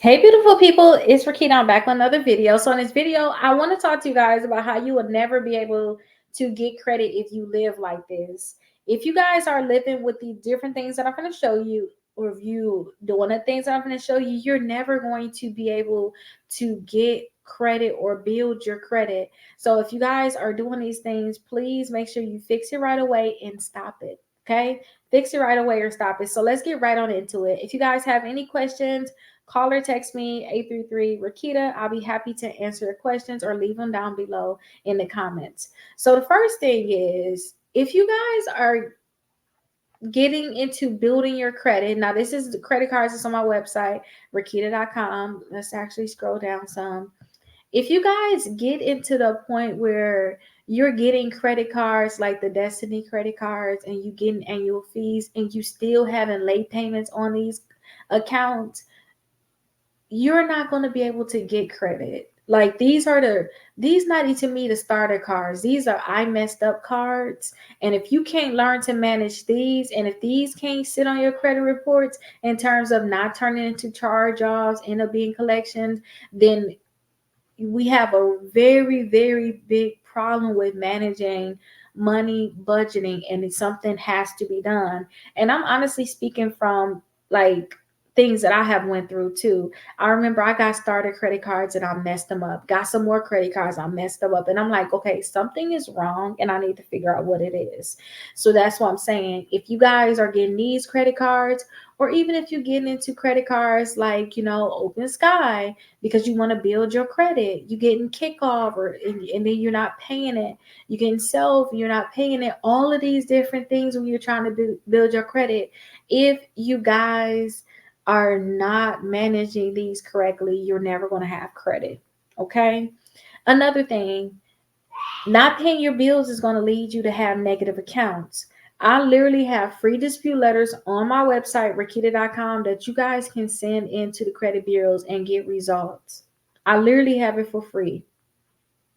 Hey, beautiful people, it's Rickita. I'm back with another video. So, in this video, I want to talk to you guys about how you would never be able to get credit if you live like this. If you guys are living with the different things that I'm going to show you, or if you doing the things that I'm going to show you, you're never going to be able to get credit or build your credit. So, if you guys are doing these things, please make sure you fix it right away and stop it. Okay, fix it right away or stop it. So, let's get right on into it. If you guys have any questions, call or text me 833 Rickita. I'll be happy to answer your questions or leave them down below in the comments. So the first thing is, if you guys are getting into building your credit, now this is the credit cards that's on my website, Rickita.com. Let's actually scroll down some. If you guys get into the point where you're getting credit cards like the Destiny credit cards and you getting annual fees and you still having late payments on these accounts, you're not going to be able to get credit. Like these not to me the starter cards. These are I messed up cards. And if you can't learn to manage these, and if these can't sit on your credit reports in terms of not turning into charge offs, end up being collections, then we have a very, very big problem with managing money budgeting, and something has to be done. And I'm honestly speaking from like things that I have went through too. I remember I got started credit cards and I messed them up. Got some more credit cards, I messed them up. And I'm like, okay, something is wrong and I need to figure out what it is. So that's what I'm saying. If you guys are getting these credit cards, or even if you're getting into credit cards like, Open Sky, because you want to build your credit. You getting kickoff, and then you're not paying it. You getting self, you're not paying it. All of these different things when you're trying to build your credit. If you guys are not managing these correctly, you're never going to have credit. Okay. Another thing, not paying your bills is going to lead you to have negative accounts. I literally have free dispute letters on my website, Rickita.com, that you guys can send into the credit bureaus and get results. I literally have it for free.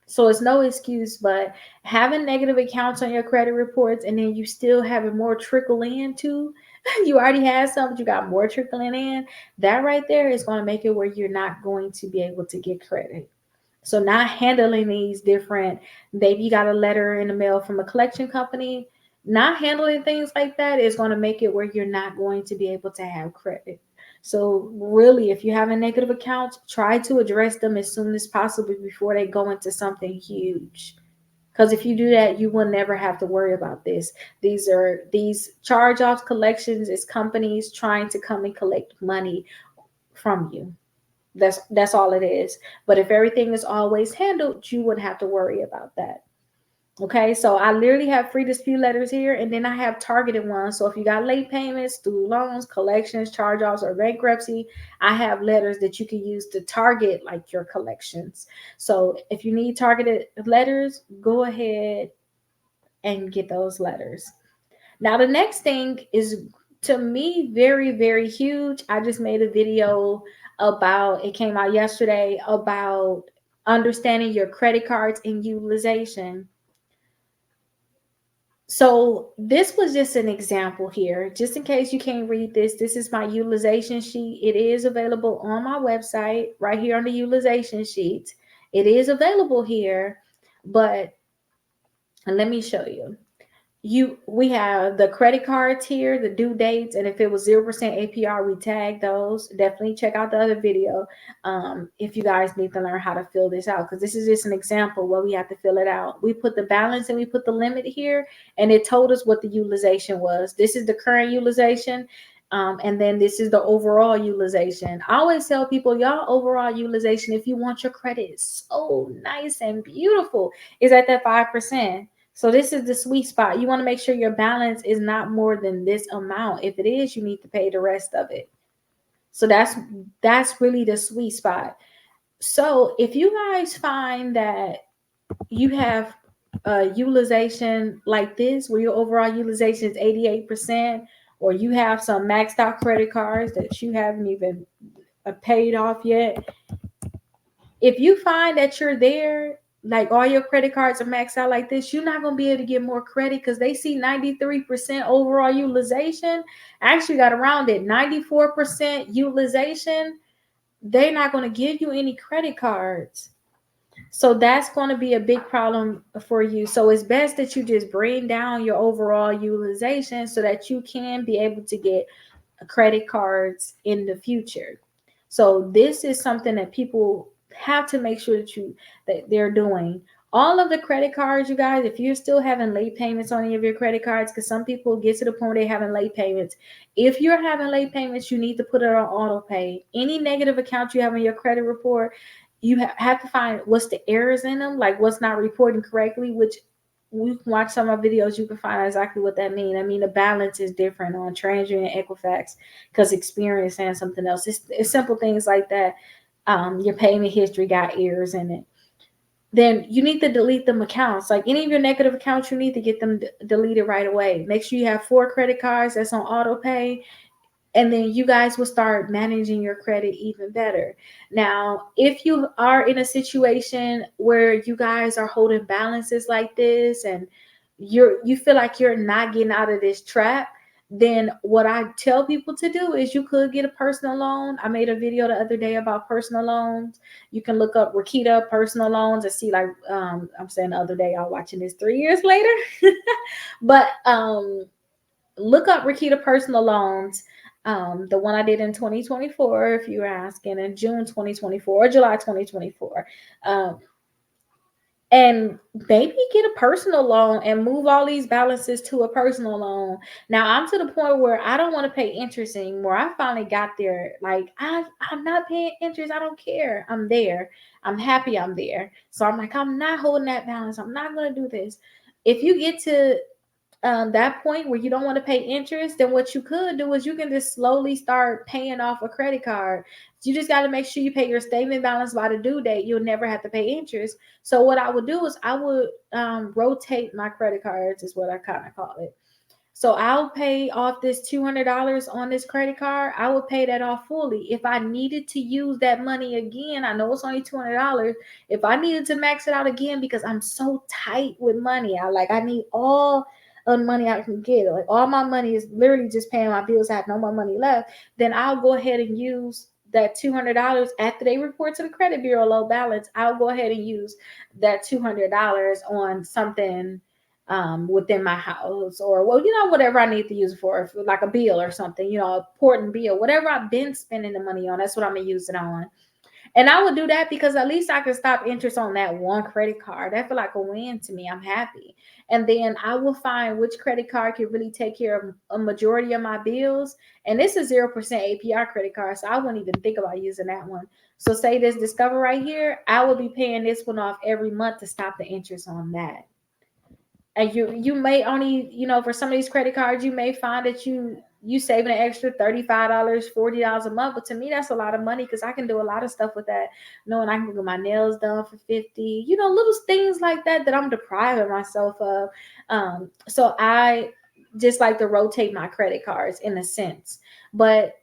So it's no excuse, but having negative accounts on your credit reports and then you still having more trickle in too. You already had some, but you got more trickling in. That right there is going to make it where you're not going to be able to get credit. So not handling these different, maybe you got a letter in the mail from a collection company, not handling things like that is going to make it where you're not going to be able to have credit. So really, if you have a negative account, try to address them as soon as possible before they go into something huge. Because if you do that, you will never have to worry about this. These charge offs, collections is companies trying to come and collect money from you. That's all it is. But if everything is always handled, you wouldn't have to worry about that. Okay, so I literally have free dispute letters here, and then I have targeted ones. So if you got late payments, student loans, collections, charge offs, or bankruptcy, I have letters that you can use to target like your collections. So if you need targeted letters, go ahead and get those letters. Now, the next thing is to me very, very huge. I just made a video about it, came out yesterday, about understanding your credit cards and utilization. So this was just an example here, just in case you can't read this. This is my utilization sheet. It is available on my website right here on the utilization sheet. It is available here, but let me show you. We have the credit cards here, the due dates, and if it was 0% APR, we tag those. Definitely check out the other video if you guys need to learn how to fill this out, because this is just an example where we have to fill it out. We put the balance and we put the limit here, and it told us what the utilization was. This is the current utilization. And then this is the overall utilization. I always tell people, y'all overall utilization, if you want your credit so nice and beautiful, is at that 5%. So this is the sweet spot. You want to make sure your balance is not more than this amount. If it is, you need to pay the rest of it. So that's really the sweet spot. So if you guys find that you have a utilization like this, where your overall utilization is 88%, or you have some maxed out credit cards that you haven't even paid off yet, if you find that you're there, like all your credit cards are maxed out like this, you're not going to be able to get more credit because they see 93% overall utilization. I actually got around it, 94% utilization. they're not going to give you any credit cards. So that's going to be a big problem for you. So it's best that you just bring down your overall utilization so that you can be able to get credit cards in the future. So this is something that people have to make sure that they're doing. All of the credit cards, you guys, if you're still having late payments on any of your credit cards, because some people get to the point where they're having late payments. If you're having late payments, you need to put it on auto pay. Any negative account you have in your credit report, you have to find what's the errors in them, like what's not reporting correctly, which we can watch some of my videos, you can find out exactly what that means. I mean, the balance is different on TransUnion and Equifax because Experian is saying something else. It's simple things like that. Your payment history got errors in it. Then you need to delete them accounts. Like any of your negative accounts, you need to get them deleted right away. Make sure you have 4 credit cards that's on auto pay, and then you guys will start managing your credit even better. Now, if you are in a situation where you guys are holding balances like this and you feel like you're not getting out of this trap, then what I tell people to do is you could get a personal loan. I made a video the other day about personal loans. You can look up Rickita personal loans and see, like, I'm saying the other day, I'm watching this 3 years later. But look up Rickita personal loans. The one I did in 2024, if you were asking, in June 2024 or July 2024. Um, and maybe get a personal loan and move all these balances to a personal loan. Now I'm to the point where I don't want to pay interest anymore. I finally got there. Like I'm not paying interest. I don't care. I'm there. I'm happy I'm there. So I'm like, I'm not holding that balance. I'm not gonna do this. If you get to that point where you don't want to pay interest, then what you could do is you can just slowly start paying off a credit card. You just got to make sure you pay your statement balance by the due date. You'll never have to pay interest. So what I would do is I would rotate my credit cards, is what I kind of call it. So I'll pay off this $200 on this credit card. I will pay that off fully. If I needed to use that money again, I know it's only $200. If I needed to max it out again because I'm so tight with money, I need all of the money I can get. Like all my money is literally just paying my bills. I have no more money left. Then I'll go ahead and use that $200 after they report to the credit bureau low balance. I'll go ahead and use that $200 on something within my house, or well, whatever I need to use it for, like a bill or something, a important bill, whatever I've been spending the money on, that's what I'm gonna use it on. And I would do that because at least I can stop interest on that one credit card. That feel like a win to me. I'm happy. And then I will find which credit card can really take care of a majority of my bills. And this is 0% APR credit card, so I wouldn't even think about using that one. So say this Discover right here, I will be paying this one off every month to stop the interest on that. And you may only, for some of these credit cards, you may find that you saving an extra $35, $40 a month. But to me, that's a lot of money because I can do a lot of stuff with that. Knowing I can get my nails done for 50, little things like that I'm depriving myself of. So I just like to rotate my credit cards in a sense. But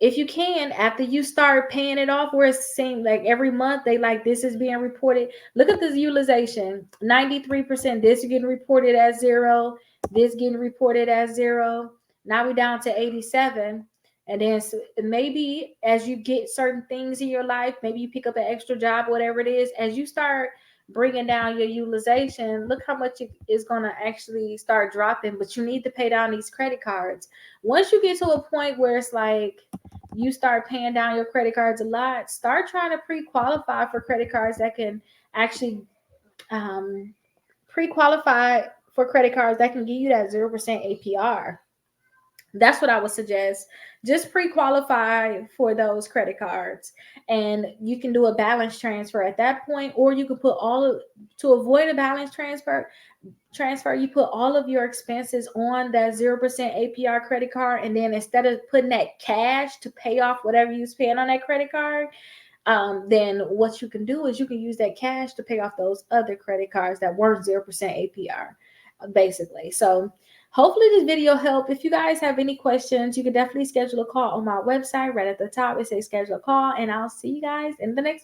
if you can, after you start paying it off, where it's saying like every month they like this is being reported. Look at this utilization: 93%. This is getting reported as zero. This getting reported as zero. Now we're down to 87. And then maybe as you get certain things in your life, maybe you pick up an extra job, whatever it is, as you start bringing down your utilization, look how much it is going to actually start dropping. But you need to pay down these credit cards. Once you get to a point where it's like you start paying down your credit cards a lot, start trying to pre-qualify for credit cards that can actually pre-qualify for credit cards that can give you that 0% APR. That's what I would suggest. Just pre-qualify for those credit cards, and you can do a balance transfer at that point, or you can put to avoid a balance transfer, you put all of your expenses on that 0% APR credit card, and then instead of putting that cash to pay off whatever you spend on that credit card, then what you can do is you can use that cash to pay off those other credit cards that weren't 0% APR, basically. So hopefully this video helped. If you guys have any questions, you can definitely schedule a call on my website. Right at the top, it says schedule a call, and I'll see you guys in the next video.